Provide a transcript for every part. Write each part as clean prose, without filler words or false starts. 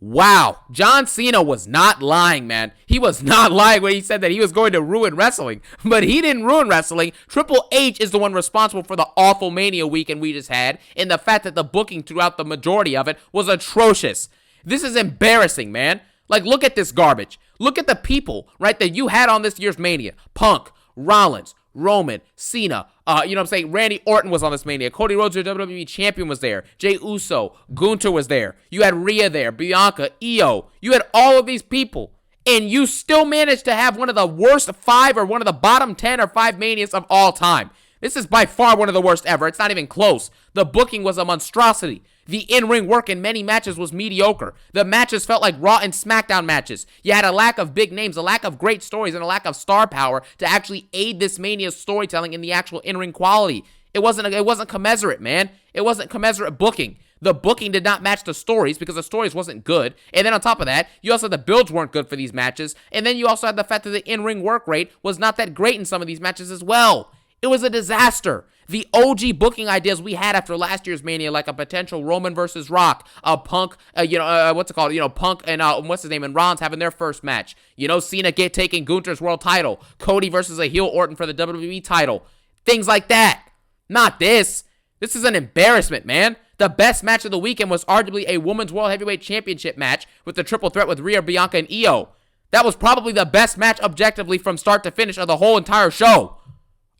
Wow, John Cena was not lying, man. He was not lying when he said that he was going to ruin wrestling. But he didn't ruin wrestling. Triple H is the one responsible for the awful Mania weekend we just had, and the fact that the booking throughout the majority of it was atrocious. This is embarrassing, man. Like, look at this garbage. Look at the people, right, that you had on this year's Mania. Punk, Rollins, Roman, Cena, Randy Orton was on this Mania. Cody Rhodes, your WWE champion, was there. Jey Uso, Gunther was there. You had Rhea there, Bianca, Io. You had all of these people, and you still managed to have one of the worst 5 or one of the bottom 10 or 5 Manias of all time. This is by far one of the worst ever. It's not even close. The booking was a monstrosity. The in-ring work in many matches was mediocre. The matches felt like Raw and SmackDown matches. You had a lack of big names, a lack of great stories, and a lack of star power to actually aid this Mania's storytelling in the actual in-ring quality. It wasn't commensurate, man. It wasn't commensurate booking. The booking did not match the stories because the stories wasn't good. And then on top of that, you also had the builds weren't good for these matches. And then you also had the fact that the in-ring work rate was not that great in some of these matches as well. It was a disaster. The OG booking ideas we had after last year's Mania, like a potential Roman versus Rock, a Punk, Punk and and Rollins having their first match. Cena taking Gunther's world title. Cody versus a heel Orton for the WWE title. Things like that. Not this. This is an embarrassment, man. The best match of the weekend was arguably a Women's World Heavyweight Championship match with the triple threat with Rhea, Bianca, and Io. That was probably the best match objectively from start to finish of the whole entire show.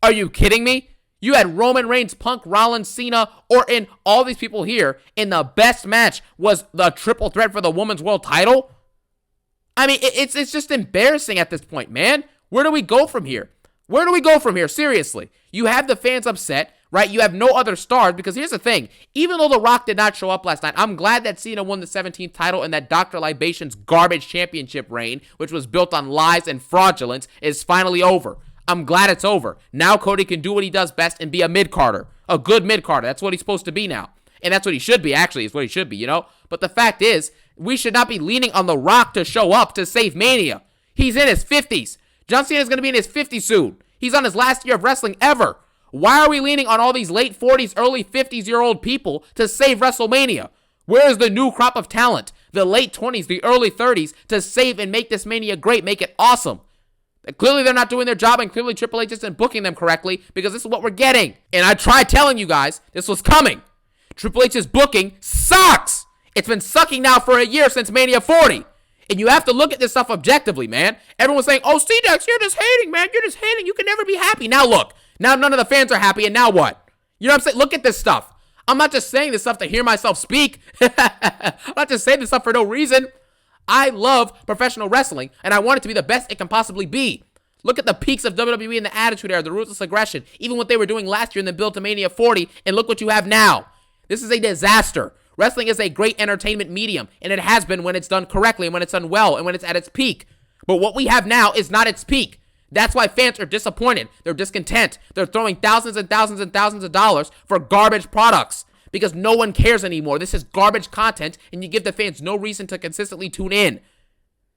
Are you kidding me? You had Roman Reigns, Punk, Rollins, Cena, Orton, all these people here, and the best match was the triple threat for the Women's World title? I mean, it's just embarrassing at this point, man. Where do we go from here? Where do we go from here? Seriously. You have the fans upset, right? You have no other stars, because here's the thing. Even though The Rock did not show up last night, I'm glad that Cena won the 17th title and that Dr. Libation's garbage championship reign, which was built on lies and fraudulence, is finally over. I'm glad it's over. Now Cody can do what he does best and be a mid-carder. A good mid-carder. That's what he's supposed to be now. And that's what he should be, actually, is what he should be, But the fact is, we should not be leaning on The Rock to show up to save Mania. He's in his 50s. John Cena is going to be in his 50s soon. He's on his last year of wrestling ever. Why are we leaning on all these late 40s, early 50s-year-old people to save WrestleMania? Where is the new crop of talent? The late 20s, the early 30s to save and make this Mania great, make it awesome. Clearly, they're not doing their job, and clearly Triple H isn't booking them correctly because this is what we're getting. And I tried telling you guys this was coming. Triple H's booking sucks. It's been sucking now for a year since Mania 40. And you have to look at this stuff objectively, man. Everyone's saying, oh, C-Dex, you're just hating, man. You're just hating. You can never be happy. Now look. Now none of the fans are happy, and now what? You know what I'm saying? Look at this stuff. I'm not just saying this stuff to hear myself speak. I'm not just saying this stuff for no reason. I love professional wrestling, and I want it to be the best it can possibly be. Look at the peaks of WWE in the Attitude Era, the Ruthless Aggression, even what they were doing last year in the build to Mania 40, and look what you have now. This is a disaster. Wrestling is a great entertainment medium, and it has been when it's done correctly and when it's done well and when it's at its peak. But what we have now is not its peak. That's why fans are disappointed. They're discontent. They're throwing thousands and thousands and thousands of dollars for garbage products. Because no one cares anymore. This is garbage content, and you give the fans no reason to consistently tune in.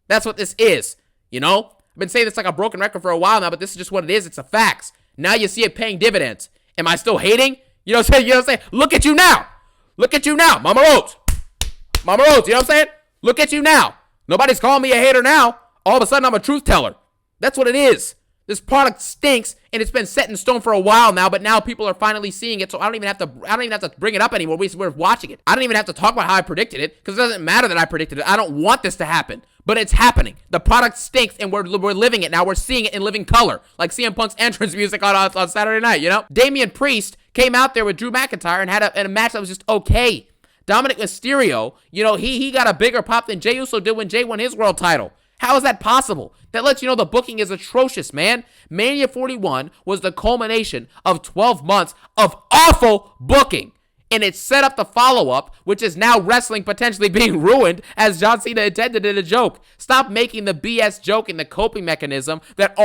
That's what this is, I've been saying this like a broken record for a while now, but this is just what it is. It's the facts. Now you see it paying dividends. Am I still hating? You know what I'm saying? Look at you now. Look at you now. Mama Rhodes. Mama Rhodes, you know what I'm saying? Look at you now. Nobody's calling me a hater now. All of a sudden, I'm a truth teller. That's what it is. This product stinks, and it's been set in stone for a while now, but now people are finally seeing it, so I don't even have to bring it up anymore. We're watching it. I don't even have to talk about how I predicted it, because it doesn't matter that I predicted it. I don't want this to happen, but it's happening. The product stinks, and we're living it now. We're seeing it in living color, like CM Punk's entrance music on Saturday night, Damian Priest came out there with Drew McIntyre and had a match that was just okay. Dominic Mysterio, he got a bigger pop than Jey Uso did when Jey won his world title. How is that possible? That lets you know the booking is atrocious, man. Mania 41 was the culmination of 12 months of awful booking. And it set up the follow-up, which is now wrestling potentially being ruined as John Cena intended in a joke. Stop making the BS joke and the coping mechanism that,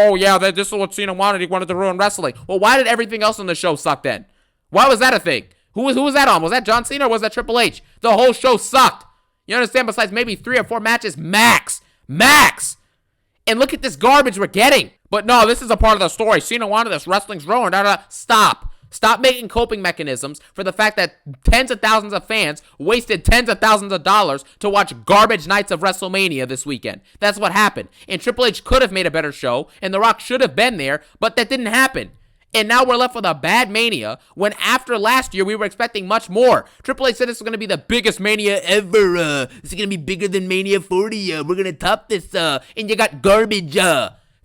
this is what Cena wanted. He wanted to ruin wrestling. Well, why did everything else on the show suck then? Why was that a thing? Who was that on? Was that John Cena or was that Triple H? The whole show sucked. You understand? Besides maybe 3 or 4 matches, max. And look at this garbage we're getting. But no, this is a part of the story. Cena wanted this. Wrestling's ruined. Stop. Stop making coping mechanisms for the fact that tens of thousands of fans wasted tens of thousands of dollars to watch garbage nights of WrestleMania this weekend. That's what happened. And Triple H could have made a better show, and The Rock should have been there, but that didn't happen. And now we're left with a bad Mania when after last year we were expecting much more. Triple H said this was going to be the biggest Mania ever. This is going to be bigger than Mania 40. We're going to top this. And you got garbage.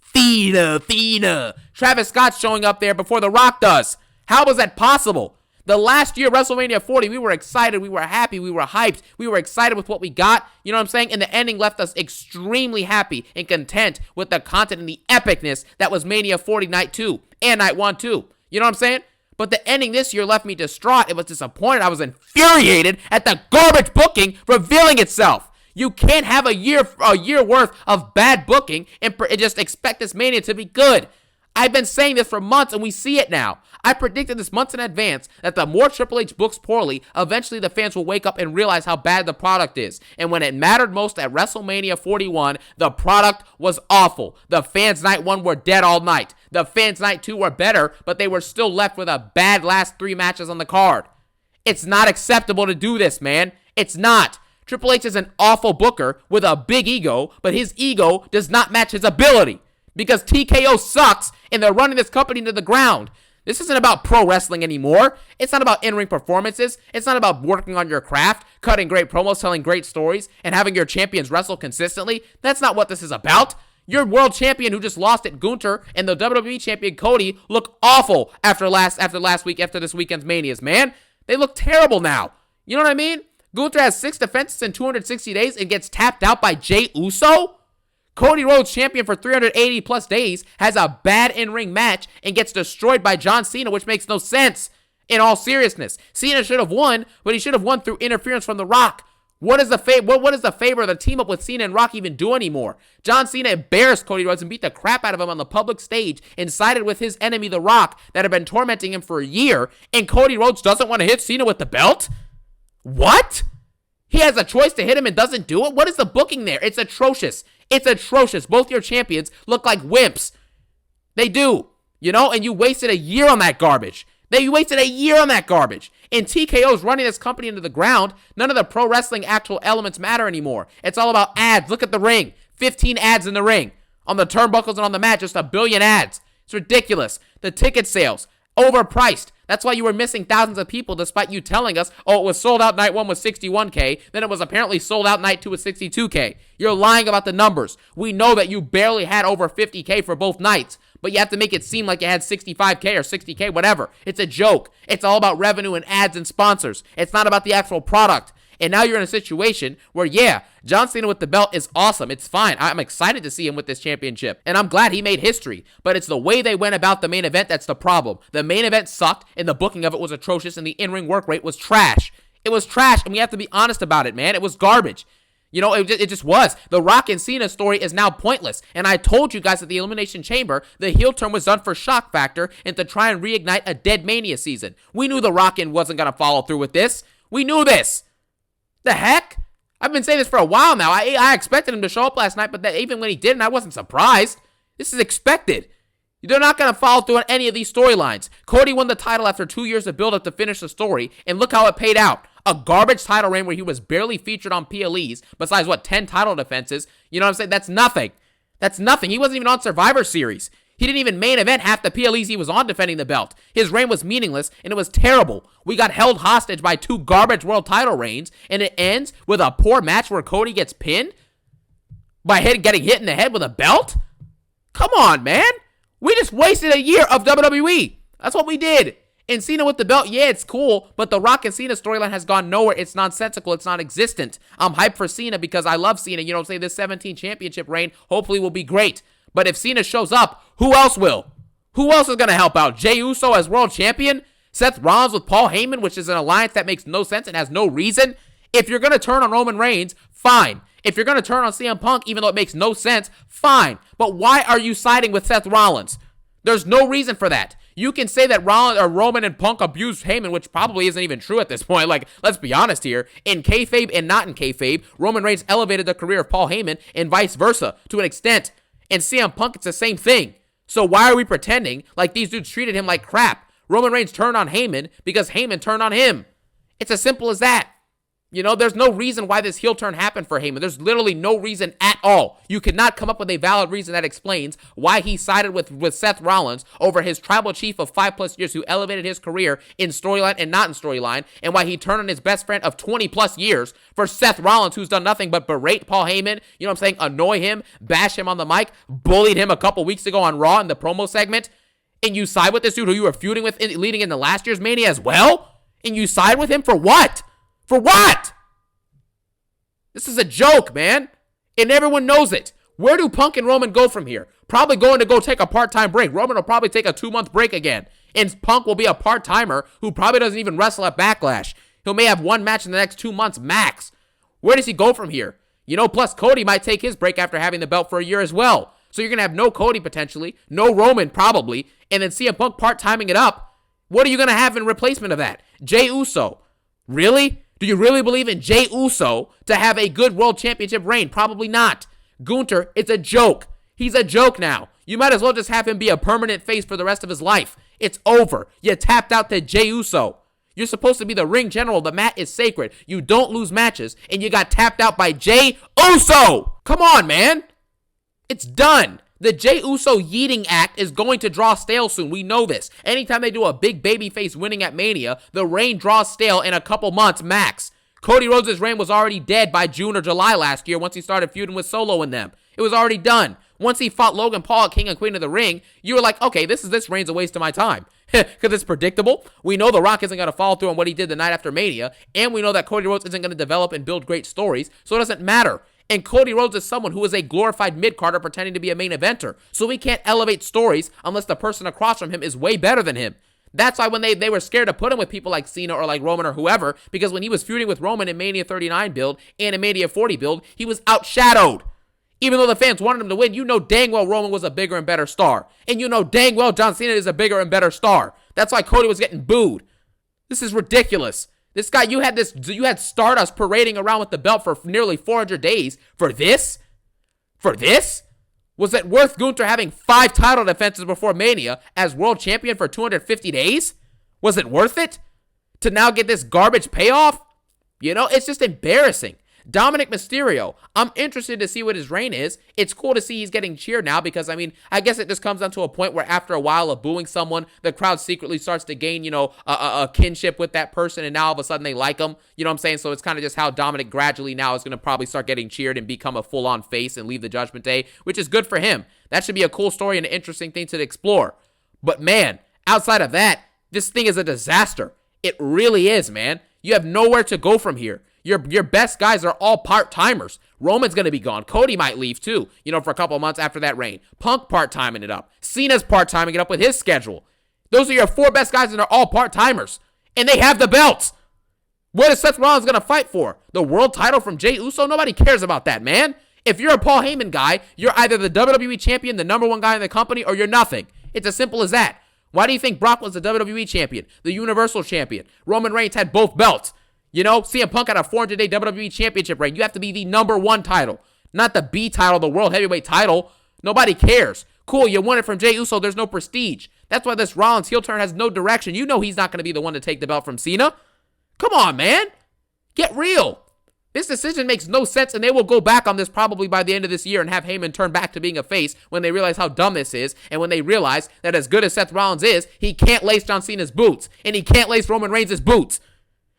Fina. Travis Scott's showing up there before The Rock does. How was that possible? The last year, WrestleMania 40, we were excited, we were happy, we were hyped, we were excited with what we got, you know what I'm saying? And the ending left us extremely happy and content with the content and the epicness that was Mania 40 Night 2 and Night 1 too. You know what I'm saying? But the ending this year left me distraught. It was disappointed. I was infuriated at the garbage booking revealing itself. You can't have a year worth of bad booking and just expect this Mania to be good. I've been saying this for months, and we see it now. I predicted this months in advance that the more Triple H books poorly, eventually the fans will wake up and realize how bad the product is. And when it mattered most at WrestleMania 41, the product was awful. The fans Night 1 were dead all night. The fans Night 2 were better, but they were still left with a bad last 3 matches on the card. It's not acceptable to do this, man. It's not. Triple H is an awful booker with a big ego, but his ego does not match his ability. Because TKO sucks, and they're running this company into the ground. This isn't about pro wrestling anymore. It's not about in-ring performances. It's not about working on your craft, cutting great promos, telling great stories, and having your champions wrestle consistently. That's not what this is about. Your world champion who just lost at Gunther and the WWE champion Cody look awful after this weekend's Manias, man. They look terrible now. You know what I mean? Gunther has 6 defenses in 260 days and gets tapped out by Jey Uso? Cody Rhodes, champion for 380 plus days, has a bad in-ring match and gets destroyed by John Cena, which makes no sense. In all seriousness, Cena should have won, but he should have won through interference from The Rock. What is the favor of the team up with Cena and Rock even do anymore? John Cena embarrassed Cody Rhodes and beat the crap out of him on the public stage and sided with his enemy, The Rock, that had been tormenting him for a year, and Cody Rhodes doesn't want to hit Cena with the belt? What? He has a choice to hit him and doesn't do it? What is the booking there? It's atrocious. It's atrocious. Both your champions look like wimps. They do. You know, and you wasted a year on that garbage. You wasted a year on that garbage. And TKO's running this company into the ground. None of the pro wrestling actual elements matter anymore. It's all about ads. Look at the ring. 15 ads in the ring. On the turnbuckles and on the mat, just a billion ads. It's ridiculous. The ticket sales, overpriced. That's why you were missing thousands of people despite you telling us, oh, it was sold out night 1 with 61K, then it was apparently sold out night 2 with 62K. You're lying about the numbers. We know that you barely had over 50K for both nights, but you have to make it seem like you had 65K or 60K, whatever. It's a joke. It's all about revenue and ads and sponsors. It's not about the actual product. And now you're in a situation where, yeah, John Cena with the belt is awesome. It's fine. I'm excited to see him with this championship. And I'm glad he made history. But it's the way they went about the main event that's the problem. The main event sucked, and the booking of it was atrocious, and the in-ring work rate was trash. It was trash, and we have to be honest about it, man. It was garbage. You know, it just was. The Rock and Cena story is now pointless. And I told you guys at the Elimination Chamber, the heel turn was done for shock factor and to try and reignite a dead Mania season. We knew the Rock wasn't going to follow through with this. We knew this. The heck? I've been saying this for a while now. I expected him to show up last night, but even when he didn't, I wasn't surprised. This is expected. They're not going to follow through on any of these storylines. Cody won the title after 2 years of build-up to finish the story, and look how it paid out. A garbage title reign where he was barely featured on PLEs, besides, 10 title defenses? You know what I'm saying? That's nothing. That's nothing. He wasn't even on Survivor Series. He didn't even main event half the PLEs he was on defending the belt. His reign was meaningless, and it was terrible. We got held hostage by 2 garbage world title reigns, and it ends with a poor match where Cody gets pinned by getting hit in the head with a belt? Come on, man. We just wasted a year of WWE. That's what we did. And Cena with the belt, yeah, it's cool, but the Rock and Cena storyline has gone nowhere. It's nonsensical. It's non-existent. I'm hyped for Cena because I love Cena. You know what I'm saying? This 17 championship reign hopefully will be great. But if Cena shows up, who else will? Who else is going to help out? Jey Uso as world champion? Seth Rollins with Paul Heyman, which is an alliance that makes no sense and has no reason? If you're going to turn on Roman Reigns, fine. If you're going to turn on CM Punk, even though it makes no sense, fine. But why are you siding with Seth Rollins? There's no reason for that. You can say that Roman and Punk abused Heyman, which probably isn't even true at this point. Like, let's be honest here. In kayfabe and not in kayfabe, Roman Reigns elevated the career of Paul Heyman and vice versa to an extent. And CM Punk, it's the same thing. So why are we pretending like these dudes treated him like crap? Roman Reigns turned on Heyman because Heyman turned on him. It's as simple as that. There's no reason why this heel turn happened for Heyman. There's literally no reason at all. You could not come up with a valid reason that explains why he sided with Seth Rollins over his tribal chief of 5+ years who elevated his career in storyline and not in storyline, and why he turned on his best friend of 20+ years for Seth Rollins, who's done nothing but berate Paul Heyman, annoy him, bash him on the mic, bullied him a couple weeks ago on Raw in the promo segment, and you side with this dude who you were feuding with leading into last year's Mania as well? And you side with him for what? For what? This is a joke, man. And everyone knows it. Where do Punk and Roman go from here? Probably going to go take a part-time break. Roman will probably take a 2-month break again. And Punk will be a part-timer who probably doesn't even wrestle at Backlash. He may have one match in the next 2 months max. Where does he go from here? Plus Cody might take his break after having the belt for a year as well. So you're going to have no Cody potentially, no Roman probably, and then CM Punk part-timing it up. What are you going to have in replacement of that? Jey Uso. Really? Do you really believe in Jey Uso to have a good world championship reign? Probably not. Gunther, it's a joke. He's a joke now. You might as well just have him be a permanent face for the rest of his life. It's over. You tapped out to Jey Uso. You're supposed to be the ring general. The mat is sacred. You don't lose matches, and you got tapped out by Jey Uso. Come on, man. It's done. The Jey Uso yeeting act is going to draw stale soon. We know this. Anytime they do a big babyface winning at Mania, the reign draws stale in a couple months max. Cody Rhodes' reign was already dead by June or July last year once he started feuding with Solo and them. It was already done. Once he fought Logan Paul at King and Queen of the Ring, you were like, okay, this reign's a waste of my time. Because it's predictable. We know The Rock isn't going to follow through on what he did the night after Mania, and we know that Cody Rhodes isn't going to develop and build great stories, so it doesn't matter. And Cody Rhodes is someone who is a glorified mid-carder pretending to be a main eventer. So we can't elevate stories unless the person across from him is way better than him. That's why when they were scared to put him with people like Cena or like Roman or whoever, because when he was feuding with Roman in Mania 39 build and in Mania 40 build, he was outshadowed. Even though the fans wanted him to win, you know dang well Roman was a bigger and better star. And you know dang well John Cena is a bigger and better star. That's why Cody was getting booed. This is ridiculous. This guy, you had Stardust parading around with the belt for nearly 400 days. For this? For this? Was it worth Gunther having 5 title defenses before Mania as world champion for 250 days? Was it worth it? To now get this garbage payoff? It's just embarrassing. Dominic Mysterio, I'm interested to see what his reign is. It's cool to see he's getting cheered now because, I guess it just comes down to a point where after a while of booing someone, the crowd secretly starts to gain, a kinship with that person, and now all of a sudden they like him. You know what I'm saying? So it's kind of just how Dominic gradually now is going to probably start getting cheered and become a full-on face and leave the Judgment Day, which is good for him. That should be a cool story and an interesting thing to explore. But man, outside of that, this thing is a disaster. It really is, man. You have nowhere to go from here. Your best guys are all part-timers. Roman's going to be gone. Cody might leave too, for a couple of months after that reign. Punk part-timing it up. Cena's part-timing it up with his schedule. Those are your 4 best guys and they're all part-timers. And they have the belts. What is Seth Rollins going to fight for? The world title from Jey Uso? Nobody cares about that, man. If you're a Paul Heyman guy, you're either the WWE champion, the number 1 guy in the company, or you're nothing. It's as simple as that. Why do you think Brock was the WWE champion, the Universal champion? Roman Reigns had both belts. CM Punk had a 400-day WWE Championship reign. You have to be the number 1 title, not the B title, the World Heavyweight title. Nobody cares. Cool, you won it from Jey Uso. There's no prestige. That's why this Rollins heel turn has no direction. You know he's not going to be the one to take the belt from Cena. Come on, man. Get real. This decision makes no sense, and they will go back on this probably by the end of this year and have Heyman turn back to being a face when they realize how dumb this is, and when they realize that as good as Seth Rollins is, he can't lace John Cena's boots, and he can't lace Roman Reigns' boots.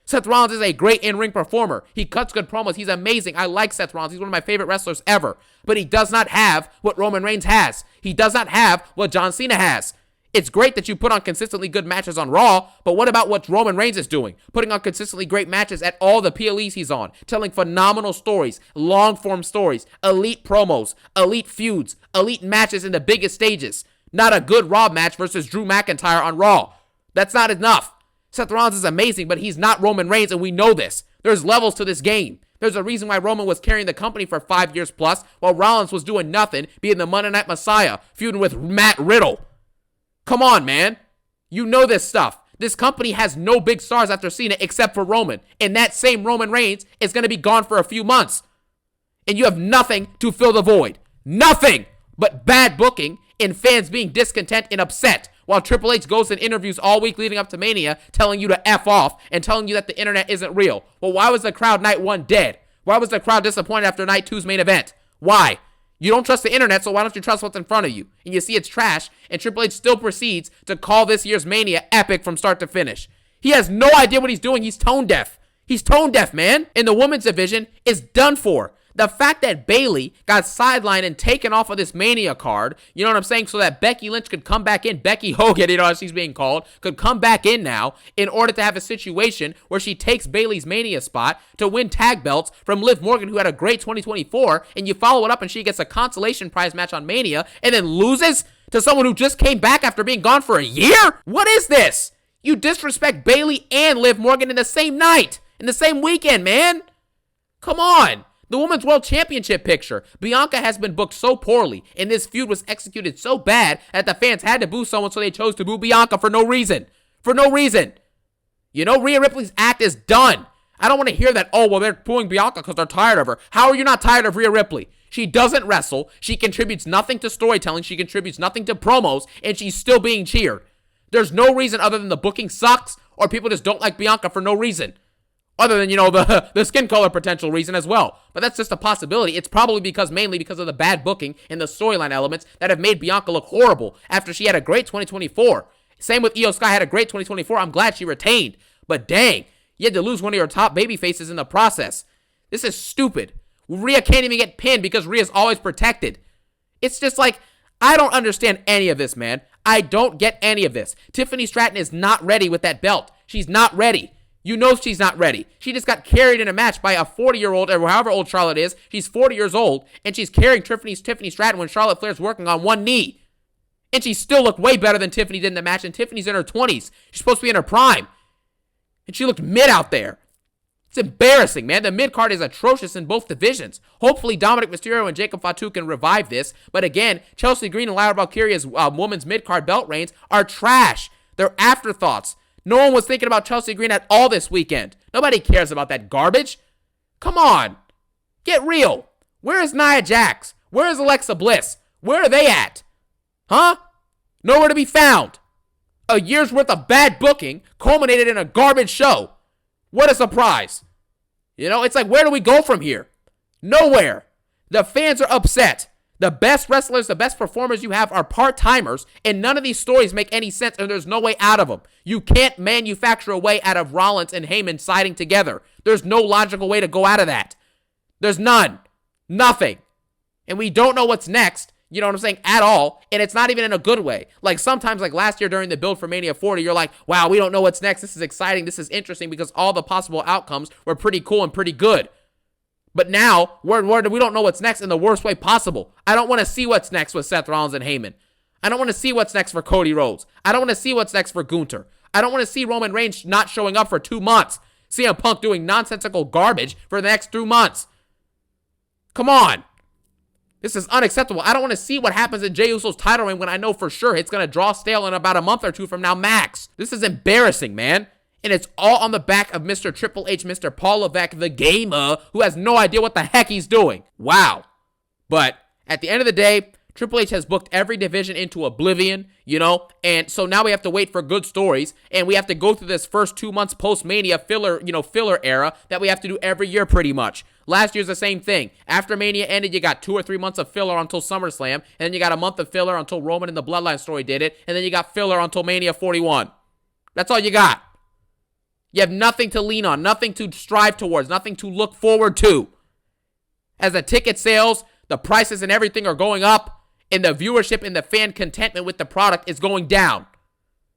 Seth Rollins is a great in-ring performer. He cuts good promos. He's amazing. I like Seth Rollins. He's one of my favorite wrestlers ever. But he does not have what Roman Reigns has. He does not have what John Cena has. It's great that you put on consistently good matches on Raw, but what about what Roman Reigns is doing? Putting on consistently great matches at all the PLEs he's on, telling phenomenal stories, long-form stories, elite promos, elite feuds, elite matches in the biggest stages. Not a good Raw match versus Drew McIntyre on Raw. That's not enough. Seth Rollins is amazing, but he's not Roman Reigns, and we know this. There's levels to this game. There's a reason why Roman was carrying the company for 5 years plus, while Rollins was doing nothing, being the Monday Night Messiah, feuding with Matt Riddle. Come on, man. You know this stuff. This company has no big stars after Cena except for Roman, and that same Roman Reigns is going to be gone for a few months. And you have nothing to fill the void. Nothing but bad booking and fans being discontent and upset while Triple H goes in interviews all week leading up to Mania telling you to F off and telling you that the internet isn't real. Well, why was the crowd night 1 dead? Why was the crowd disappointed after night 2's main event? Why? You don't trust the internet, so why don't you trust what's in front of you? And you see it's trash, and Triple H still proceeds to call this year's Mania epic from start to finish. He has no idea what he's doing. He's tone deaf. He's tone deaf, man. And the women's division is done for. The fact that Bayley got sidelined and taken off of this Mania card, you know what I'm saying, so that Becky Lynch could come back in, Becky Hogan, you know, as she's being called, could come back in now in order to have a situation where she takes Bayley's Mania spot to win tag belts from Liv Morgan, who had a great 2024, and you follow it up and she gets a consolation prize match on Mania and then loses to someone who just came back after being gone for a year? What is this? You disrespect Bayley and Liv Morgan in the same night, in the same weekend, man. Come on. The Women's World Championship picture. Bianca has been booked so poorly, and this feud was executed so bad that the fans had to boo someone, so they chose to boo Bianca for no reason. For no reason. You know, Rhea Ripley's act is done. I don't want to hear that, oh, well, they're booing Bianca because they're tired of her. How are you not tired of Rhea Ripley? She doesn't wrestle. She contributes nothing to storytelling. She contributes nothing to promos, and she's still being cheered. There's no reason other than the booking sucks, or people just don't like Bianca for no reason. Other than, you know, the skin color potential reason as well. But that's just a possibility. It's probably mainly because of the bad booking and the storyline elements that have made Bianca look horrible after she had a great 2024. Same with Io Sky, had a great 2024. I'm glad she retained. But dang, you had to lose one of your top baby faces in the process. This is stupid. Rhea can't even get pinned because Rhea's always protected. It's just like, I don't understand any of this, man. I don't get any of this. Tiffany Stratton is not ready with that belt. She's not ready. You know she's not ready. She just got carried in a match by a 40-year-old, or however old Charlotte is. She's 40 years old, and she's carrying Tiffany Stratton when Charlotte Flair's working on one knee. And she still looked way better than Tiffany did in the match, and Tiffany's in her 20s. She's supposed to be in her prime. And she looked mid out there. It's embarrassing, man. The mid-card is atrocious in both divisions. Hopefully, Dominic Mysterio and Jacob Fatu can revive this. But again, Chelsea Green and Lyra Valkyria's women's mid-card belt reigns are trash. They're afterthoughts. No one was thinking about Chelsea Green at all this weekend. Nobody cares about that garbage. Come on. Get real. Where is Nia Jax? Where is Alexa Bliss? Where are they at? Huh? Nowhere to be found. A year's worth of bad booking culminated in a garbage show. What a surprise. You know, it's like, where do we go from here? Nowhere. The fans are upset. The best wrestlers, the best performers you have are part-timers, and none of these stories make any sense, and there's no way out of them. You can't manufacture a way out of Rollins and Heyman siding together. There's no logical way to go out of that. There's none. Nothing. And we don't know what's next, you know what I'm saying, at all, and it's not even in a good way. Like sometimes, like last year during the build for Mania 40, you're like, wow, we don't know what's next. This is exciting. This is interesting because all the possible outcomes were pretty cool and pretty good. But now, we don't know what's next in the worst way possible. I don't want to see what's next with Seth Rollins and Heyman. I don't want to see what's next for Cody Rhodes. I don't want to see what's next for Gunther. I don't want to see Roman Reigns not showing up for 2 months. CM Punk doing nonsensical garbage for the next 2 months. Come on. This is unacceptable. I don't want to see what happens in Jey Uso's title reign when I know for sure it's going to draw stale in about a month or 2 from now max. This is embarrassing, man. And it's all on the back of Mr. Triple H, Mr. Paul Levesque, the gamer, who has no idea what the heck he's doing. Wow. But at the end of the day, Triple H has booked every division into oblivion, you know, and so now we have to wait for good stories, and we have to go through this first 2 months post-Mania filler era that we have to do every year pretty much. Last year's the same thing. After Mania ended, you got 2 or 3 months of filler until SummerSlam, and then you got a month of filler until Roman and the Bloodline story did it, and then you got filler until Mania 41. That's all you got. You have nothing to lean on, nothing to strive towards, nothing to look forward to. As the ticket sales, the prices and everything are going up, and the viewership and the fan contentment with the product is going down.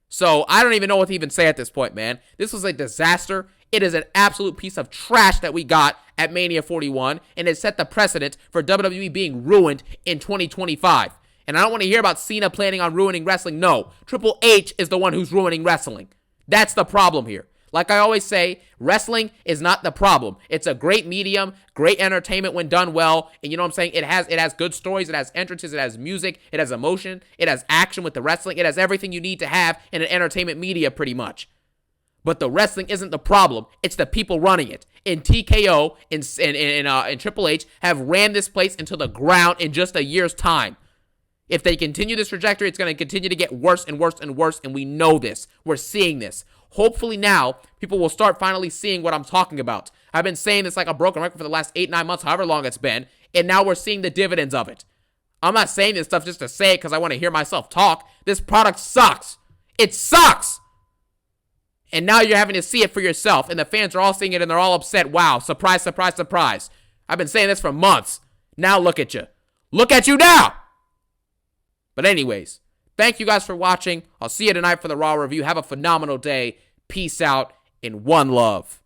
So I don't even know what to even say at this point, man. This was a disaster. It is an absolute piece of trash that we got at Mania 41, and it set the precedent for WWE being ruined in 2025. And I don't want to hear about Cena planning on ruining wrestling. No, Triple H is the one who's ruining wrestling. That's the problem here. Like I always say, wrestling is not the problem. It's a great medium, great entertainment when done well. And you know what I'm saying? It has good stories, it has entrances, it has music, it has emotion, it has action with the wrestling. It has everything you need to have in an entertainment media pretty much. But the wrestling isn't the problem. It's the people running it. And TKO and Triple H have ran this place into the ground in just a year's time. If they continue this trajectory, it's going to continue to get worse and worse and worse, and we know this. We're seeing this. Hopefully now, people will start finally seeing what I'm talking about. I've been saying this like a broken record for the last 8-9 months, however long it's been, and now we're seeing the dividends of it. I'm not saying this stuff just to say it because I want to hear myself talk. This product sucks. It sucks. And now you're having to see it for yourself, and the fans are all seeing it, and they're all upset. Wow, surprise, surprise, surprise. I've been saying this for months. Now look at you. Look at you now. But anyways, thank you guys for watching. I'll see you tonight for the Raw review. Have a phenomenal day. Peace out and one love.